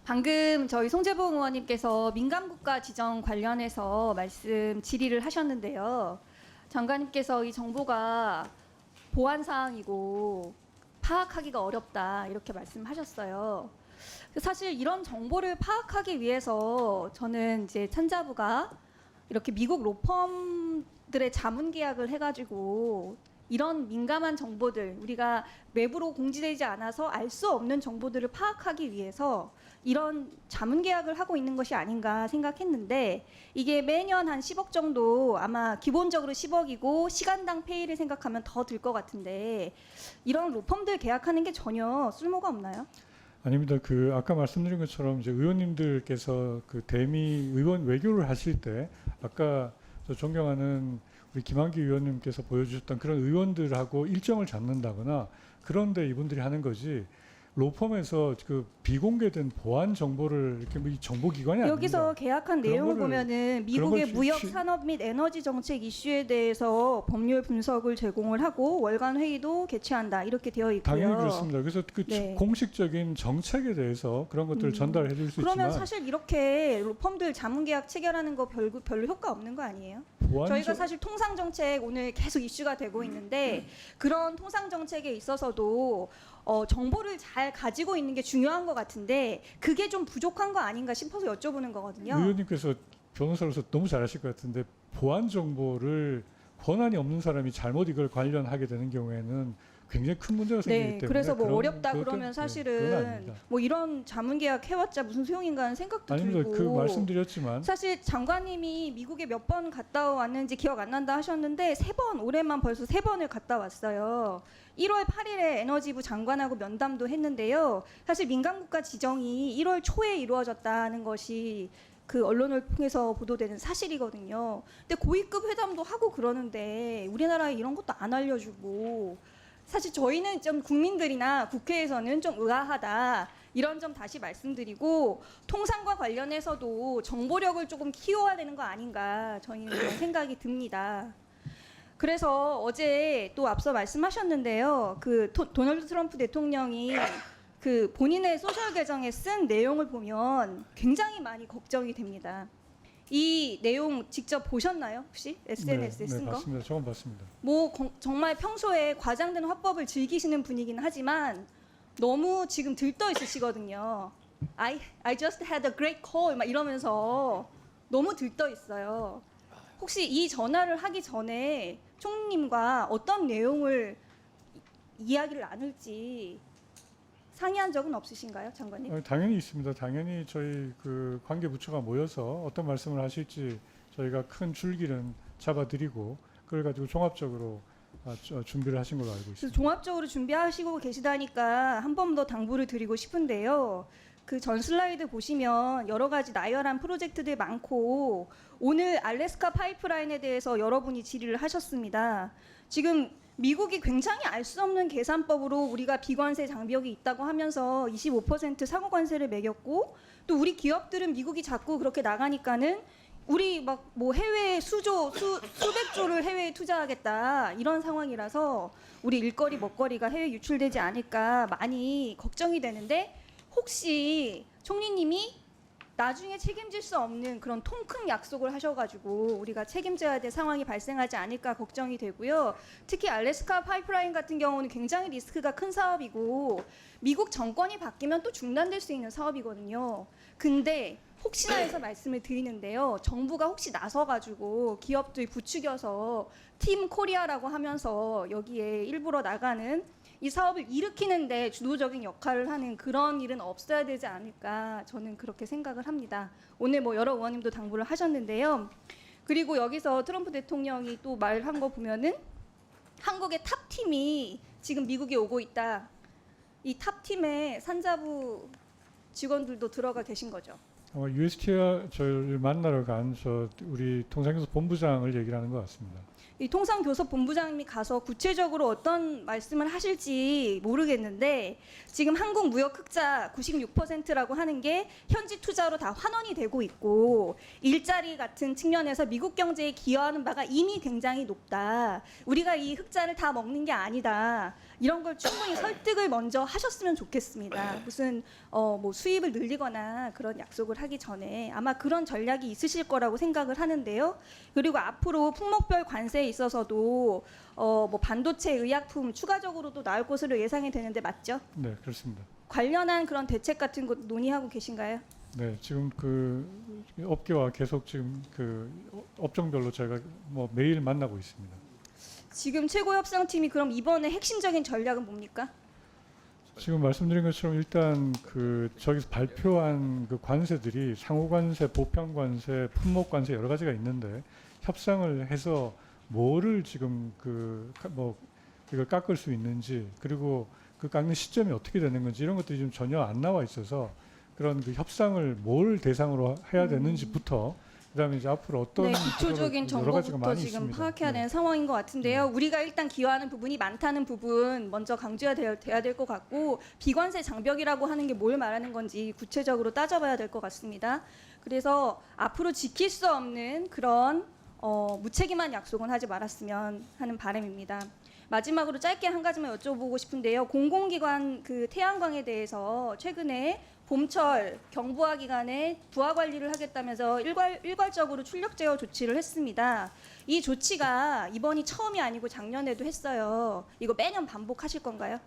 방금 저희 송재봉 의원님께서 민감국가 지정 관련해서 질의를 하셨는데요. 장관님께서 이 정보가 보안 사항이고 파악하기가 어렵다 이렇게 말씀하셨어요. 사실 이런 정보를 파악하기 위해서 저는 이제 산자부가 이렇게 미국 로펌들의 자문 계약을 해가지고 이런 민감한 정보들, 우리가 외부로 공지되지 않아서 알 수 없는 정보들을 파악하기 위해서 이런 자문 계약을 하고 있는 것이 아닌가 생각했는데, 이게 매년 한 10억 정도, 아마 기본적으로 10억이고 시간당 페이를 생각하면 더 들 것 같은데, 이런 로펌들 계약하는 게 전혀 쓸모가 없나요? 아닙니다. 아까 말씀드린 것처럼 이제 의원님들께서 대미 의원 외교를 하실 때 아까 저 존경하는 우리 김한기 의원님께서 보여주셨던 그런 의원들하고 일정을 잡는다거나 그런데 이분들이 하는 거지, 로펌에서 비공개된 보안 정보를 이렇게 이 정보기관이 아닙니다. 여기서 계약한 내용을 보면은 미국의 무역, 산업 및 에너지 정책 이슈에 대해서 법률 분석을 제공을 하고 월간 회의도 개최한다 이렇게 되어 있고요. 당연히 그렇습니다. 그래서 네. 공식적인 정책에 대해서 그런 것들을 전달해 줄 수 있지만, 그러면 사실 이렇게 로펌들 자문 계약 체결하는 거 별로 효과 없는 거 아니에요? 저희가 사실 통상 정책 오늘 계속 이슈가 되고 있는데 그런 통상 정책에 있어서도 정보를 잘 가지고 있는 게 중요한 것 같은데 그게 좀 부족한 거 아닌가 싶어서 여쭤보는 거거든요. 의원님께서 변호사로서 너무 잘하실 것 같은데, 보안 정보를 권한이 없는 사람이 잘못 이걸 관련하게 되는 경우에는 굉장히 큰 문제가 생기기 때문에. 그래서 뭐 어렵다 그러면 사실은 네, 뭐 이런 자문 계약 해왔자 무슨 소용인가 하는 생각도 아닙니다. 들고. 말씀드렸지만 사실 장관님이 미국에 몇 번 갔다 왔는지 기억 안 난다 하셨는데 3번, 올해만 벌써 3번을 갔다 왔어요. 1월 8일에 에너지부 장관하고 면담도 했는데요. 사실 민감국가 지정이 1월 초에 이루어졌다는 것이 언론을 통해서 보도되는 사실이거든요. 근데 고위급 회담도 하고 그러는데 우리나라에 이런 것도 안 알려주고, 사실 저희는 좀 국민들이나 국회에서는 좀 의아하다 이런 점 다시 말씀드리고, 통상과 관련해서도 정보력을 조금 키워야 되는 거 아닌가 저희는 그런 생각이 듭니다. 그래서 어제 또 앞서 말씀하셨는데요. 도널드 트럼프 대통령이 본인의 소셜 계정에 쓴 내용을 보면 굉장히 많이 걱정이 됩니다. 이 내용 직접 보셨나요, 혹시? SNS에 쓴 거? 봤습니다. 저건 봤습니다. 정말 평소에 과장된 화법을 즐기시는 분이긴 하지만 너무 지금 들떠 있으시거든요. I just had a great call 막 이러면서 너무 들떠 있어요. 혹시 이 전화를 하기 전에 총리님과 어떤 내용을 이야기를 나눌지 상의한 적은 없으신가요, 장관님? 당연히 있습니다. 당연히 저희 관계 부처가 모여서 어떤 말씀을 하실지 저희가 큰 줄기는 잡아드리고 그걸 가지고 종합적으로 준비를 하신 걸로 알고 있습니다. 종합적으로 준비하시고 계시다니까 한 번 더 당부를 드리고 싶은데요. 전 슬라이드 보시면 여러 가지 나열한 프로젝트들 많고, 오늘 알래스카 파이프라인에 대해서 여러분이 질의를 하셨습니다. 지금 미국이 굉장히 알 수 없는 계산법으로 우리가 비관세 장벽이 있다고 하면서 25% 상호관세를 매겼고, 또 우리 기업들은 미국이 자꾸 그렇게 나가니까는 우리 해외에 수백 조를 해외에 투자하겠다 이런 상황이라서 우리 일거리 먹거리가 해외 유출되지 않을까 많이 걱정이 되는데, 혹시 총리님이 나중에 책임질 수 없는 그런 통 큰 약속을 하셔가지고 우리가 책임져야 될 상황이 발생하지 않을까 걱정이 되고요. 특히 알래스카 파이프라인 같은 경우는 굉장히 리스크가 큰 사업이고 미국 정권이 바뀌면 또 중단될 수 있는 사업이거든요. 근데 혹시나 해서 말씀을 드리는데요. 정부가 혹시 나서가지고 기업들 부추겨서 팀 코리아라고 하면서 여기에 일부러 나가는 이 사업을 일으키는데 주도적인 역할을 하는 그런 일은 없어야 되지 않을까 저는 그렇게 생각을 합니다. 오늘 여러 의원님도 당부를 하셨는데요. 그리고 여기서 트럼프 대통령이 또 말한 거 보면은 한국의 탑팀이 지금 미국에 오고 있다. 이 탑팀에 산자부 직원들도 들어가 계신 거죠. USTR 저를 만나러 간 우리 통상교섭 본부장을 얘기를 하는 것 같습니다. 이 통상교섭 본부장님이 가서 구체적으로 어떤 말씀을 하실지 모르겠는데, 지금 한국 무역 흑자 96%라고 하는 게 현지 투자로 다 환원이 되고 있고, 일자리 같은 측면에서 미국 경제에 기여하는 바가 이미 굉장히 높다. 우리가 이 흑자를 다 먹는 게 아니다. 이런 걸 충분히 설득을 먼저 하셨으면 좋겠습니다. 무슨 뭐 수입을 늘리거나 그런 약속을 하기 전에 아마 그런 전략이 있으실 거라고 생각을 하는데요. 그리고 앞으로 품목별 관세에 있어서도 뭐 반도체, 의약품 추가적으로도 나올 것으로 예상이 되는데 맞죠? 네, 그렇습니다. 관련한 그런 대책 같은 것 논의하고 계신가요? 네, 지금 그 업계와 계속 지금 그 업종별로 저희가 뭐 매일 만나고 있습니다. 지금 최고협상팀이 그럼 이번에 핵심적인 전략은 뭡니까? 지금 말씀드린 것처럼 일단 그 저기서 발표한 그 관세들이 상호관세, 보편관세, 품목관세 여러 가지가 있는데 협상을 해서 뭐를 지금 그 뭐 이걸 깎을 수 있는지 그리고 그 깎는 시점이 어떻게 되는 건지 이런 것들이 지금 전혀 안 나와 있어서 그런 그 협상을 뭘 대상으로 해야 되는지부터 그다음에 이제 앞으로 어떤 네, 기초적인 구조로 여러 가지가 정보부터 많이 지금 있습니다. 파악해야 네. 되는 상황인 것 같은데요. 우리가 일단 기여하는 부분이 많다는 부분 먼저 강조해야 돼야 될 것 같고 비관세 장벽이라고 하는 게 뭘 말하는 건지 구체적으로 따져봐야 될 것 같습니다. 그래서 앞으로 지킬 수 없는 그런 무책임한 약속은 하지 말았으면 하는 바람입니다. 마지막으로 짧게 한 가지만 여쭤보고 싶은데요. 공공기관 그 태양광에 대해서 최근에 봄철 경부화 기간에 부하 관리를 하겠다면서 일괄적으로 출력 제어 조치를 했습니다. 이 조치가 이번이 처음이 아니고 작년에도 했어요. 이거 매년 반복하실 건가요?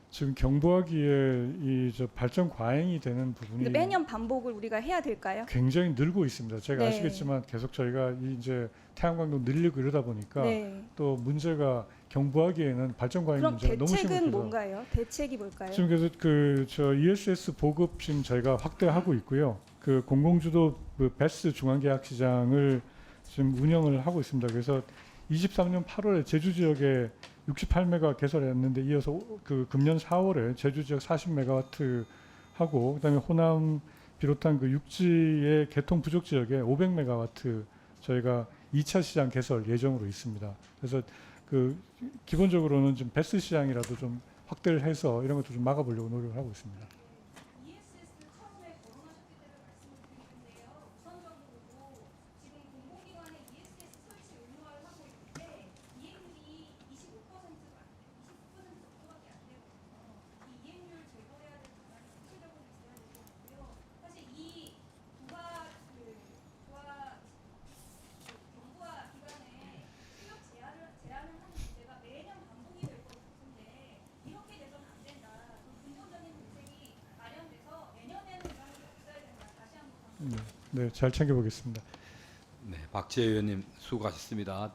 지금 경부하기에 이 저 발전 과잉이 되는 부분이 근데 매년 반복을 우리가 해야 될까요? 굉장히 늘고 있습니다. 제가 네. 아시겠지만 계속 저희가 이제 태양광도 늘리고 이러다 보니까 네. 또 문제가 경부하기에는 발전 과잉 그럼 문제가 너무 대책은 심각해서 뭔가요? 대책이 뭘까요? 지금 그래서 그 저 ESS 보급 지금 저희가 확대하고 있고요. 그 공공주도 그 베스 중앙계약 시장을 지금 운영을 하고 있습니다. 그래서 23년 8월에 제주 지역에 68메가 개설했는데 이어서 그 금년 4월에 제주 지역 40메가와트 하고 그다음에 호남 비롯한 그 육지의 개통 부족 지역에 500메가와트 저희가 2차 시장 개설 예정으로 있습니다. 그래서 그 기본적으로는 좀 베스 시장이라도 좀 확대를 해서 이런 것도 좀 막아보려고 노력을 하고 있습니다. 네, 잘 챙겨보겠습니다. 네, 박지혜 의원님 수고하셨습니다.